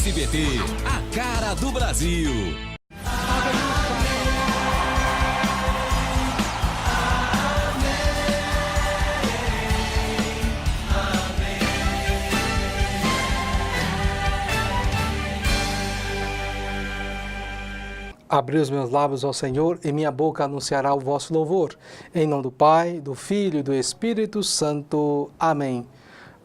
SBT, a cara do Brasil. Abri os meus lábios ao Senhor e minha boca anunciará o vosso louvor. Em nome do Pai, do Filho e do Espírito Santo. Amém.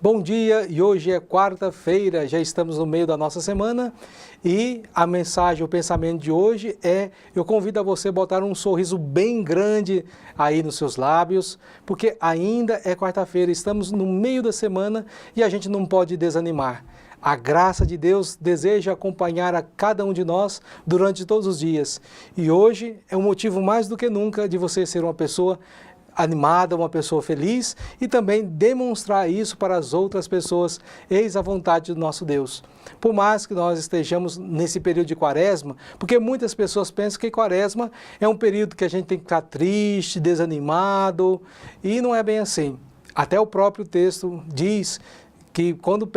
Bom dia, e hoje é quarta-feira, já estamos no meio da nossa semana e a mensagem, o pensamento de hoje é: eu convido a você a botar um sorriso bem grande aí nos seus lábios, porque ainda é quarta-feira, estamos no meio da semana e a gente não pode desanimar. A graça de Deus deseja acompanhar a cada um de nós durante todos os dias. E hoje é um motivo mais do que nunca de você ser uma pessoa animada, uma pessoa feliz e também demonstrar isso para as outras pessoas. Eis a vontade do nosso Deus. Por mais que nós estejamos nesse período de quaresma, porque muitas pessoas pensam que quaresma é um período que a gente tem que ficar triste, desanimado, e não é bem assim. Até o próprio texto diz que quando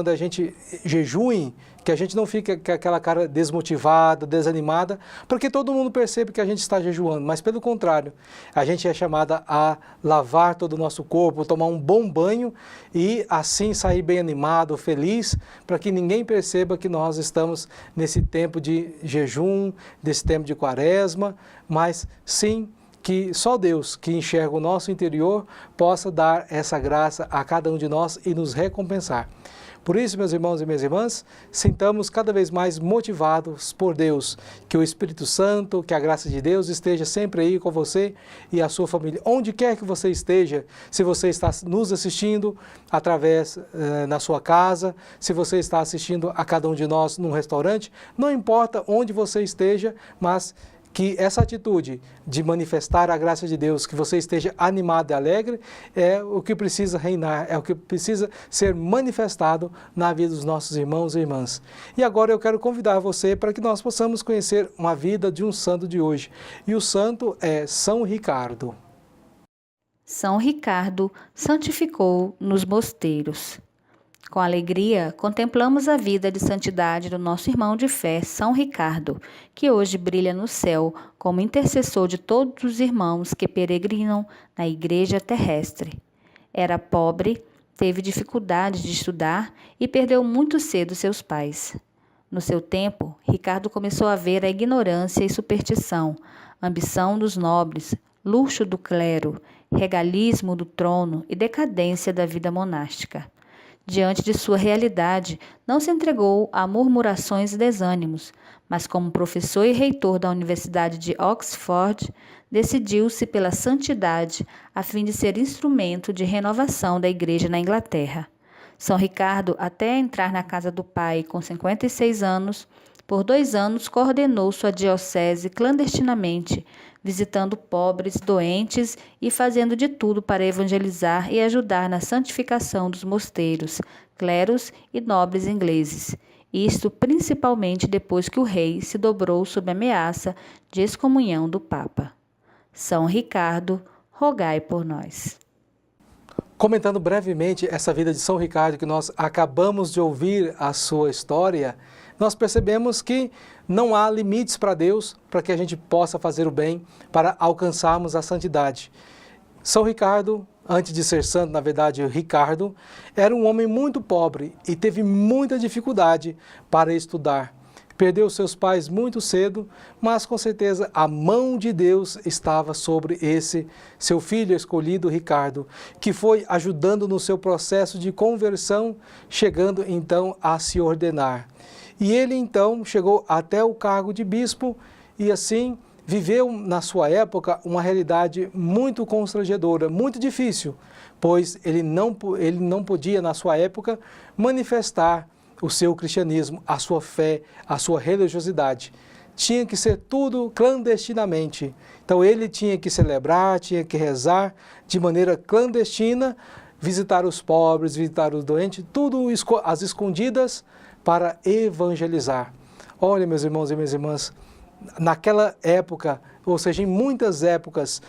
a gente jejue, que a gente não fique com aquela cara desmotivada, desanimada, para que todo mundo perceba que a gente está jejuando, mas pelo contrário, a gente é chamada a lavar todo o nosso corpo, tomar um bom banho e assim sair bem animado, feliz, para que ninguém perceba que nós estamos nesse tempo de jejum, desse tempo de quaresma, mas sim que só Deus, que enxerga o nosso interior, possa dar essa graça a cada um de nós e nos recompensar. Por isso, meus irmãos e minhas irmãs, sintamos cada vez mais motivados por Deus, que o Espírito Santo, que a graça de Deus esteja sempre aí com você e a sua família. Onde quer que você esteja, se você está nos assistindo através na sua casa, se você está assistindo a cada um de nós num restaurante, não importa onde você esteja, mas que essa atitude de manifestar a graça de Deus, que você esteja animado e alegre, é o que precisa reinar, é o que precisa ser manifestado na vida dos nossos irmãos e irmãs. E agora eu quero convidar você para que nós possamos conhecer uma vida de um santo de hoje. E o santo é São Ricardo. São Ricardo santificou nos mosteiros. Com alegria, contemplamos a vida de santidade do nosso irmão de fé, São Ricardo, que hoje brilha no céu como intercessor de todos os irmãos que peregrinam na igreja terrestre. Era pobre, teve dificuldade de estudar e perdeu muito cedo seus pais. No seu tempo, Ricardo começou a ver a ignorância e superstição, ambição dos nobres, luxo do clero, regalismo do trono e decadência da vida monástica. Diante de sua realidade, não se entregou a murmurações e desânimos, mas como professor e reitor da Universidade de Oxford, decidiu-se pela santidade a fim de ser instrumento de renovação da igreja na Inglaterra. São Ricardo, até entrar na casa do pai com 56 anos, por 2 anos coordenou sua diocese clandestinamente, visitando pobres, doentes e fazendo de tudo para evangelizar e ajudar na santificação dos mosteiros, cleros e nobres ingleses. Isto principalmente depois que o rei se dobrou sob ameaça de excomunhão do Papa. São Ricardo, rogai por nós. Comentando brevemente essa vida de São Ricardo, que nós acabamos de ouvir a sua história, nós percebemos que não há limites para Deus para que a gente possa fazer o bem, para alcançarmos a santidade. São Ricardo, antes de ser santo, na verdade, Ricardo, era um homem muito pobre e teve muita dificuldade para estudar. Perdeu seus pais muito cedo, mas com certeza a mão de Deus estava sobre esse seu filho escolhido, Ricardo, que foi ajudando no seu processo de conversão, chegando então a se ordenar. E ele então chegou até o cargo de bispo e assim viveu na sua época uma realidade muito constrangedora, muito difícil, pois ele não podia na sua época manifestar o seu cristianismo, a sua fé, a sua religiosidade. Tinha que ser tudo clandestinamente. Então ele tinha que celebrar, tinha que rezar de maneira clandestina, visitar os pobres, visitar os doentes, tudo às escondidas para evangelizar. Olha, meus irmãos e minhas irmãs, naquela época, ou seja, em muitas épocas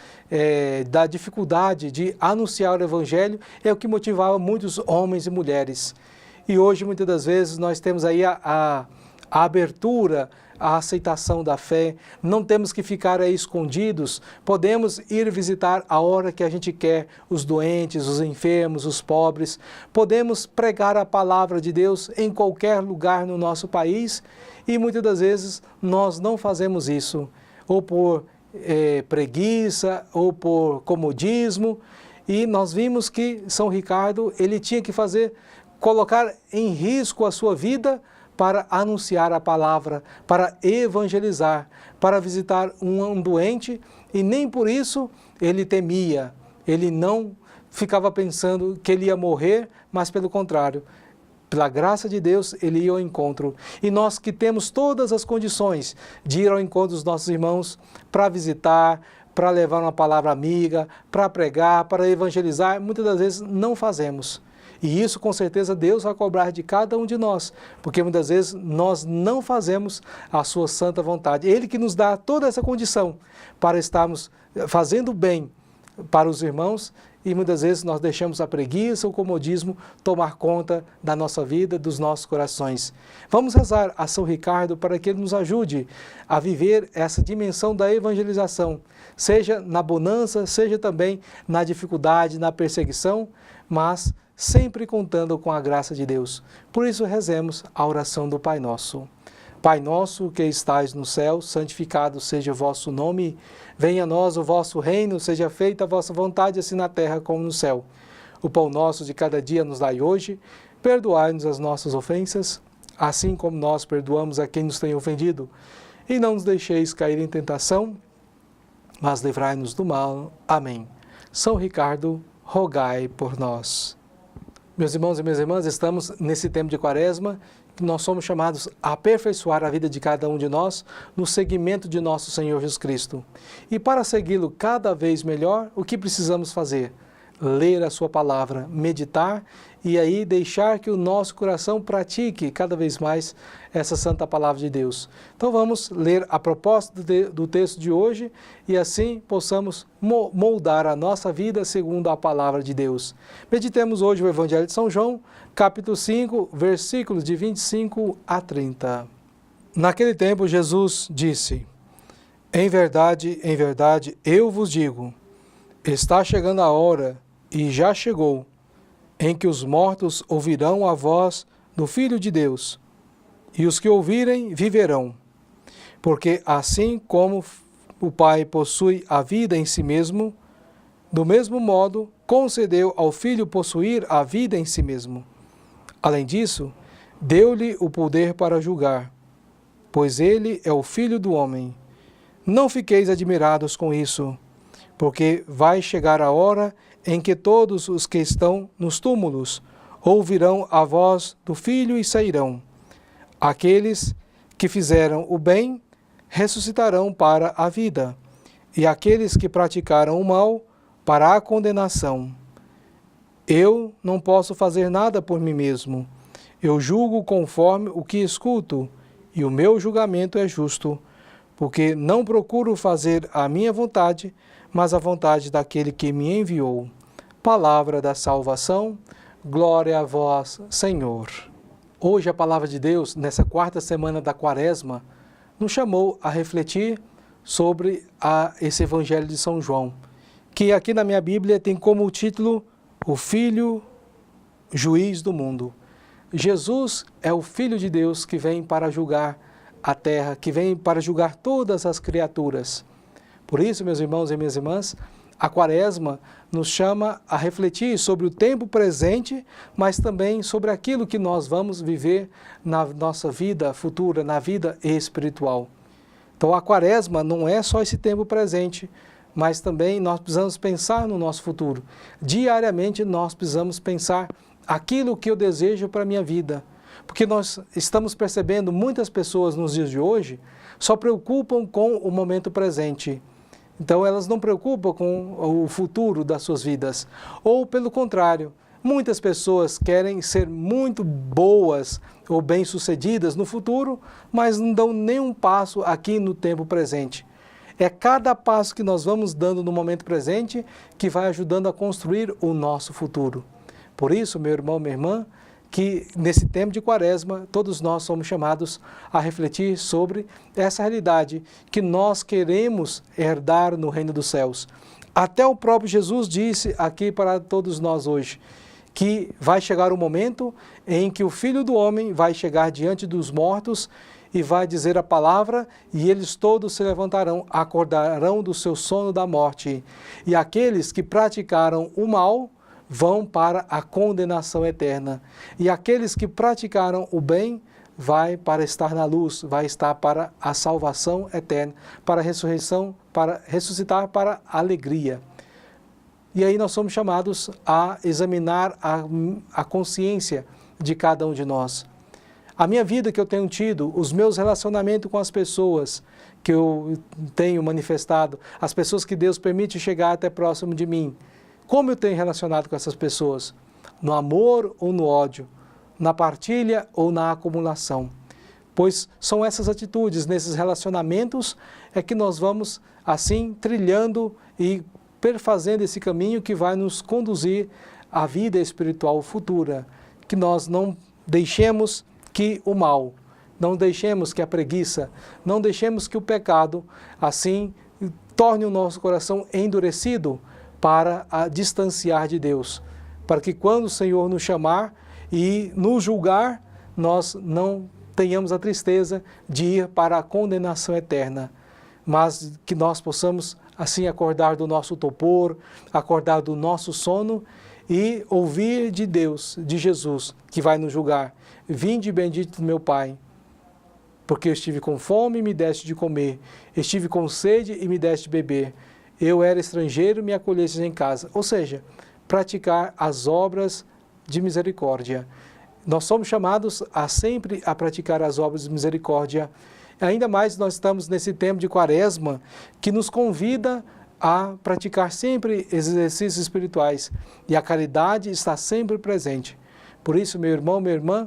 da dificuldade de anunciar o evangelho, é o que motivava muitos homens e mulheres. E hoje, muitas das vezes, nós temos aí a abertura, a aceitação da fé, não temos que ficar aí escondidos, podemos ir visitar a hora que a gente quer os doentes, os enfermos, os pobres, podemos pregar a palavra de Deus em qualquer lugar no nosso país e muitas das vezes nós não fazemos isso, ou por preguiça, ou por comodismo, e nós vimos que São Ricardo, ele tinha que colocar em risco a sua vida para anunciar a palavra, para evangelizar, para visitar um doente, e nem por isso ele temia, ele não ficava pensando que ele ia morrer, mas pelo contrário, pela graça de Deus, ele ia ao encontro. E nós que temos todas as condições de ir ao encontro dos nossos irmãos, para visitar, para levar uma palavra amiga, para pregar, para evangelizar, muitas das vezes não fazemos. E isso, com certeza, Deus vai cobrar de cada um de nós, porque muitas vezes nós não fazemos a sua santa vontade. Ele que nos dá toda essa condição para estarmos fazendo bem para os irmãos e muitas vezes nós deixamos a preguiça, o comodismo tomar conta da nossa vida, dos nossos corações. Vamos rezar a São Ricardo para que ele nos ajude a viver essa dimensão da evangelização, seja na bonança, seja também na dificuldade, na perseguição, mas sempre contando com a graça de Deus. Por isso rezemos a oração do Pai Nosso. Pai nosso que estais no céu, santificado seja o vosso nome. Venha a nós o vosso reino, seja feita a vossa vontade, assim na terra como no céu. O pão nosso de cada dia nos dai hoje. Perdoai-nos as nossas ofensas, assim como nós perdoamos a quem nos tem ofendido. E não nos deixeis cair em tentação, mas livrai-nos do mal. Amém. São Ricardo, rogai por nós. Meus irmãos e minhas irmãs, estamos nesse tempo de Quaresma, que nós somos chamados a aperfeiçoar a vida de cada um de nós no seguimento de nosso Senhor Jesus Cristo. E para segui-lo cada vez melhor, o que precisamos fazer? Ler a sua palavra, meditar e aí deixar que o nosso coração pratique cada vez mais essa santa palavra de Deus. Então vamos ler a propósito do texto de hoje e assim possamos moldar a nossa vida segundo a palavra de Deus. Meditemos hoje o Evangelho de São João, capítulo 5, versículos de 25 a 30. Naquele tempo Jesus disse: em verdade, eu vos digo, está chegando a hora, e já chegou, em que os mortos ouvirão a voz do Filho de Deus, e os que ouvirem viverão. Porque assim como o Pai possui a vida em si mesmo, do mesmo modo concedeu ao Filho possuir a vida em si mesmo. Além disso, deu-lhe o poder para julgar, pois ele é o Filho do homem. Não fiqueis admirados com isso, porque vai chegar a hora em que todos os que estão nos túmulos ouvirão a voz do Filho e sairão. Aqueles que fizeram o bem ressuscitarão para a vida, e aqueles que praticaram o mal para a condenação. Eu não posso fazer nada por mim mesmo. Eu julgo conforme o que escuto, e o meu julgamento é justo, porque não procuro fazer a minha vontade, mas a vontade daquele que me enviou. Palavra da salvação, glória a vós, Senhor. Hoje a palavra de Deus, nessa quarta semana da Quaresma, nos chamou a refletir sobre esse Evangelho de São João, que aqui na minha Bíblia tem como título o Filho Juiz do Mundo. Jesus é o Filho de Deus que vem para julgar a terra, que vem para julgar todas as criaturas. Por isso, meus irmãos e minhas irmãs, a Quaresma nos chama a refletir sobre o tempo presente, mas também sobre aquilo que nós vamos viver na nossa vida futura, na vida espiritual. Então a Quaresma não é só esse tempo presente, mas também nós precisamos pensar no nosso futuro. Diariamente nós precisamos pensar aquilo que eu desejo para a minha vida. Porque nós estamos percebendo muitas pessoas nos dias de hoje só preocupam com o momento presente. Então elas não preocupam com o futuro das suas vidas. Ou pelo contrário, muitas pessoas querem ser muito boas ou bem-sucedidas no futuro, mas não dão nenhum passo aqui no tempo presente. É cada passo que nós vamos dando no momento presente que vai ajudando a construir o nosso futuro. Por isso, meu irmão, minha irmã, que nesse tempo de Quaresma, todos nós somos chamados a refletir sobre essa realidade que nós queremos herdar no reino dos céus. Até o próprio Jesus disse aqui para todos nós hoje, que vai chegar o momento em que o Filho do Homem vai chegar diante dos mortos e vai dizer a palavra, e eles todos se levantarão, acordarão do seu sono da morte. E aqueles que praticaram o mal vão para a condenação eterna. E aqueles que praticaram o bem vai para estar na luz, vai estar para a salvação eterna, para a ressurreição, para ressuscitar para a alegria. E aí nós somos chamados a examinar a consciência de cada um de nós. A minha vida que eu tenho tido, os meus relacionamentos com as pessoas que eu tenho manifestado, as pessoas que Deus permite chegar até próximo de mim, como eu tenho relacionado com essas pessoas? No amor ou no ódio? Na partilha ou na acumulação? Pois são essas atitudes, nesses relacionamentos, é que nós vamos assim trilhando e perfazendo esse caminho que vai nos conduzir à vida espiritual futura. Que nós não deixemos que o mal, não deixemos que a preguiça, não deixemos que o pecado, assim, torne o nosso coração endurecido para a distanciar de Deus. Para que quando o Senhor nos chamar e nos julgar, nós não tenhamos a tristeza de ir para a condenação eterna, mas que nós possamos assim acordar do nosso torpor, acordar do nosso sono e ouvir de Deus, de Jesus, que vai nos julgar. Vinde bendito do meu Pai, porque eu estive com fome e me deste de comer, estive com sede e me deste de beber, eu era estrangeiro e me acolhestes em casa. Ou seja, praticar as obras de misericórdia. Nós somos chamados a sempre a praticar as obras de misericórdia. Ainda mais nós estamos nesse tempo de Quaresma, que nos convida a praticar sempre exercícios espirituais. E a caridade está sempre presente. Por isso, meu irmão, minha irmã,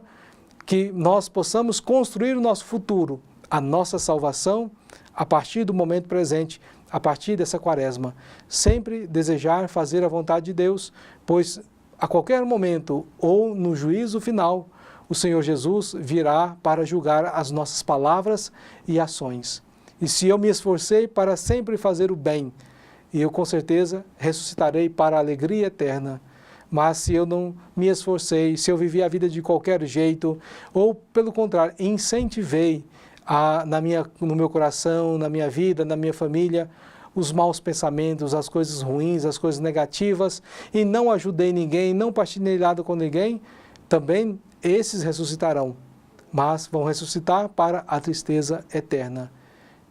que nós possamos construir o nosso futuro, a nossa salvação, a partir do momento presente, a partir dessa Quaresma. Sempre desejar fazer a vontade de Deus, pois a qualquer momento ou no juízo final, o Senhor Jesus virá para julgar as nossas palavras e ações. E se eu me esforcei para sempre fazer o bem, eu com certeza ressuscitarei para a alegria eterna. Mas se eu não me esforcei, se eu vivi a vida de qualquer jeito, ou pelo contrário, incentivei no meu coração, na minha vida, na minha família, os maus pensamentos, as coisas ruins, as coisas negativas, e não ajudei ninguém, não partilhei nada com ninguém, também esses ressuscitarão, mas vão ressuscitar para a tristeza eterna.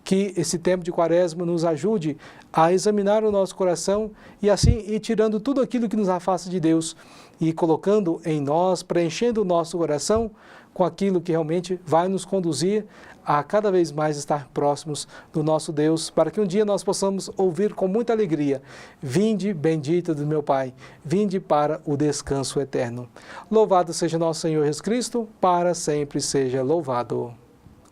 Que esse tempo de Quaresma nos ajude a examinar o nosso coração e assim ir tirando tudo aquilo que nos afasta de Deus e colocando em nós, preenchendo o nosso coração com aquilo que realmente vai nos conduzir a cada vez mais estar próximos do nosso Deus, para que um dia nós possamos ouvir com muita alegria: vinde bendito do meu Pai, vinde para o descanso eterno. Louvado seja nosso Senhor Jesus Cristo, para sempre seja louvado.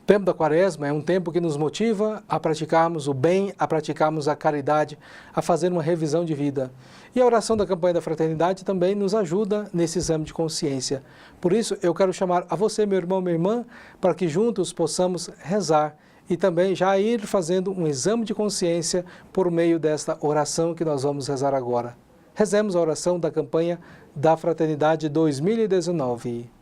O tempo da Quaresma é um tempo que nos motiva a praticarmos o bem, a praticarmos a caridade, a fazer uma revisão de vida. E a oração da campanha da fraternidade também nos ajuda nesse exame de consciência. Por isso, eu quero chamar a você, meu irmão, minha irmã, para que juntos possamos rezar e também já ir fazendo um exame de consciência por meio desta oração que nós vamos rezar agora. Rezemos a oração da campanha da Fraternidade 2019.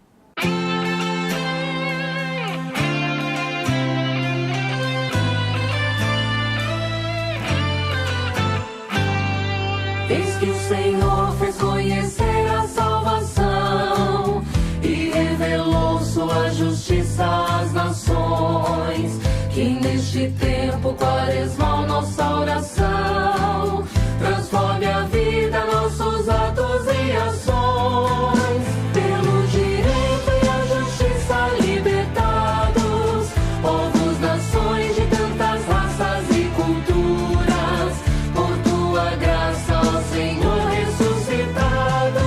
Eis que o Senhor fez conhecer a salvação e revelou sua justiça às nações. Que neste tempo quaresmal nossa oração transforme a vida, nossos atos e ações. Pelo direito e a justiça libertados, povos, nações de tantas raças e culturas, por tua graça, ó Senhor, ressuscitados,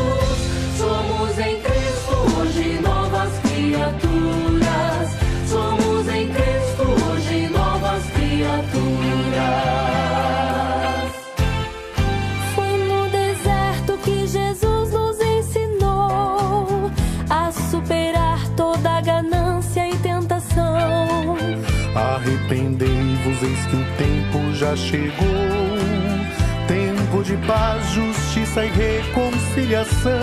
somos em Cristo hoje novas criaturas, somos em Cristo hoje novas criaturas. Arrependei-vos, eis que o tempo já chegou. Tempo de paz, justiça e reconciliação.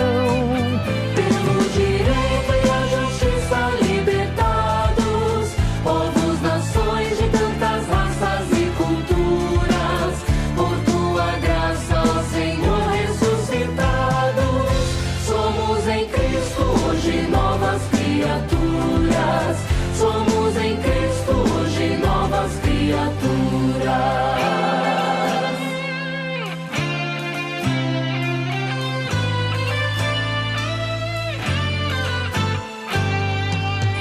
Pelo direito e a justiça libertados, povos, nações de tantas raças e culturas, por tua graça, ó Senhor, ressuscitados, somos em Cristo hoje novas criaturas, somos em Cristo hoje novas criaturas.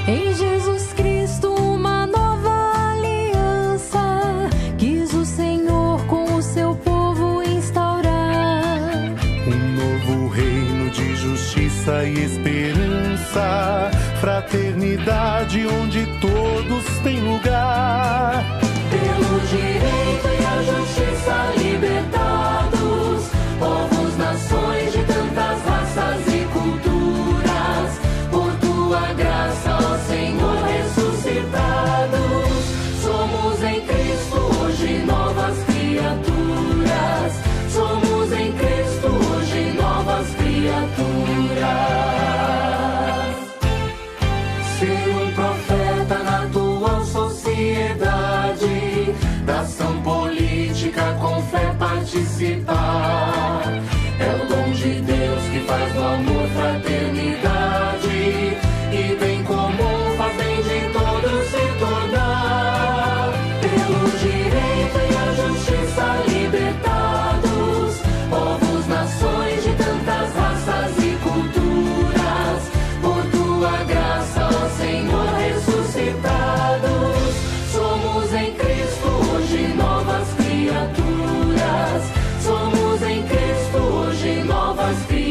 Em Jesus Cristo uma nova aliança, quis o Senhor com o seu povo instaurar. Um novo reino de justiça e esperança, fraternidade onde todos têm lugar. Pelo direito e a justiça libertados, povos, nações de tantas raças e culturas, por tua graça, ó Senhor, ressuscitados, somos em Cristo hoje novas criaturas, somos em Cristo hoje novas criaturas. Ser um profeta na atual sociedade, da ação política com fé participar, é o dom de Deus que faz do amor fraternidade, e bem comum faz bem de todos se tornar. Pelo direito e a justiça libertados, povos, nações de tantas raças e culturas, por tua graça, ó Senhor, ressuscitados, somos em Cristo hoje novas criaturas, somos em Cristo hoje novas criaturas.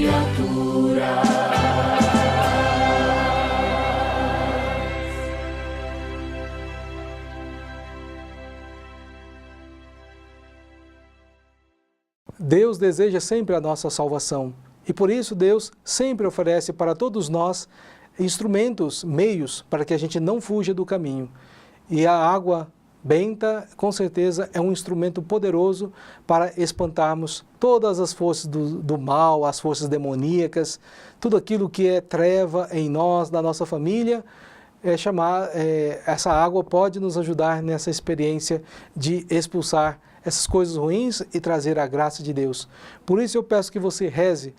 Deus deseja sempre a nossa salvação e por isso Deus sempre oferece para todos nós instrumentos, meios para que a gente não fuja do caminho. E a água benta, com certeza, é um instrumento poderoso para espantarmos todas as forças do mal, as forças demoníacas, tudo aquilo que é treva em nós, na nossa família. Essa água pode nos ajudar nessa experiência de expulsar essas coisas ruins e trazer a graça de Deus. Por isso eu peço que você reze,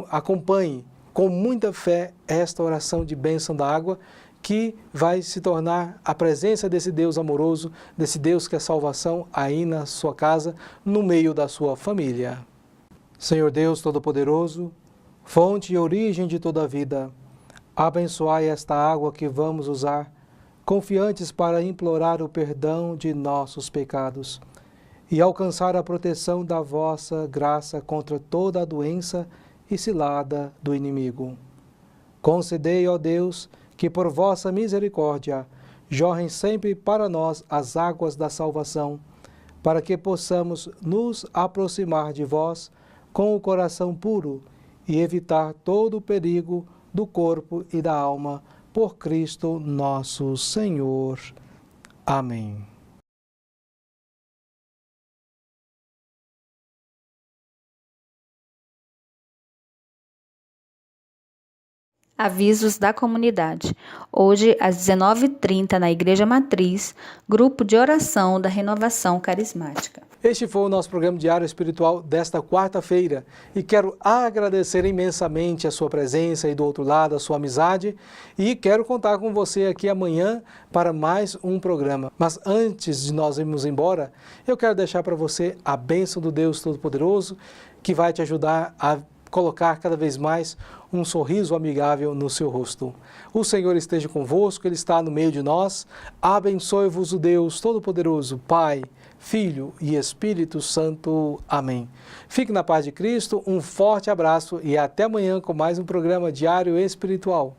acompanhe com muita fé esta oração de bênção da água, que vai se tornar a presença desse Deus amoroso, desse Deus que é salvação aí na sua casa, no meio da sua família. Senhor Deus Todo-Poderoso, fonte e origem de toda a vida, abençoai esta água que vamos usar, confiantes para implorar o perdão de nossos pecados e alcançar a proteção da vossa graça contra toda a doença e cilada do inimigo. Concedei, ó Deus, que por vossa misericórdia jorrem sempre para nós as águas da salvação, para que possamos nos aproximar de vós com o coração puro e evitar todo o perigo do corpo e da alma, por Cristo nosso Senhor. Amém. Avisos da comunidade. Hoje, às 19h30, na Igreja Matriz, grupo de oração da Renovação Carismática. Este foi o nosso programa diário espiritual desta quarta-feira e quero agradecer imensamente a sua presença aí do outro lado, a sua amizade, e quero contar com você aqui amanhã para mais um programa. Mas antes de nós irmos embora, eu quero deixar para você a bênção do Deus Todo-Poderoso, que vai te ajudar a colocar cada vez mais um sorriso amigável no seu rosto. O Senhor esteja convosco, Ele está no meio de nós. Abençoe-vos o Deus Todo-Poderoso, Pai, Filho e Espírito Santo. Amém. Fique na paz de Cristo, um forte abraço e até amanhã com mais um programa diário espiritual.